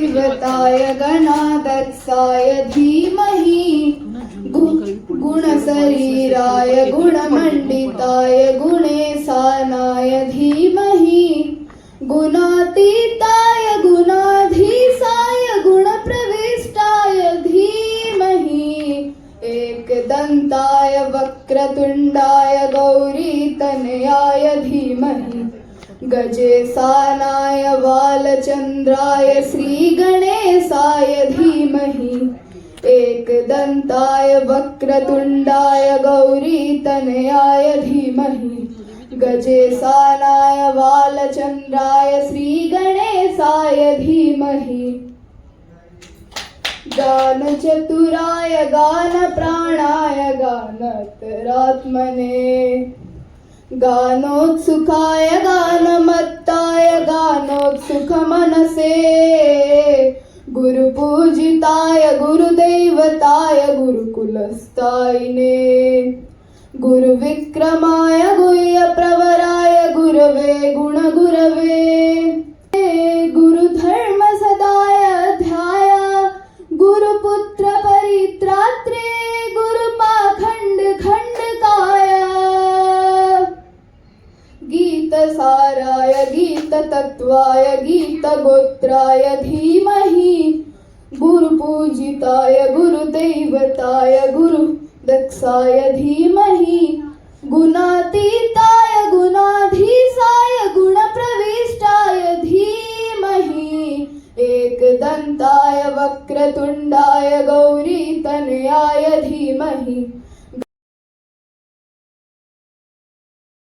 गुरुदैवताय गणाध्यक्षाय धीमहि गुणशरीराय गुणमण्डिताय गुणेशानाय धीमहि गुणातीताय गुणाधीशाय गुणप्रविष्टाय धीमहि एकदन्ताय वक्रतुण्डाय गौरीतनयाय धीमहि गजेशानाय बालचन्द्राय श्रीगणेशाय धीमहि एकदन्ताय वक्रतुण्डाय गौरीतनयाय धीमहि गजेशानाय बालचन्द्राय श्रीगणेशाय धीमहि गानचतुराय गानप्राणाय गानन्तरात्मने गानोत्सुकाय गानमत्ताय गानोत्सुकमनसे गुरुपूजिताय गुरुदैवताय गुरुकुलस्थायिने गुरुविक्रमाय गुह्यप्रवराय गुरवे गुणगुरवे गुरुधर्मसदाय अध्याय गुरुपुत्र परित्रात्रे गुरुपाखण्ड खण्डकाय गीतसाराय गीततत्त्वाय गीतगोत्राय धीमहि गुरुपूजिताय गुरुदैवताय गुरुदक्षाय धीमहि गुणातीताय गुणाधीशाय गुणप्रविष्टाय धीमहि एकदन्ताय वक्रतुण्डाय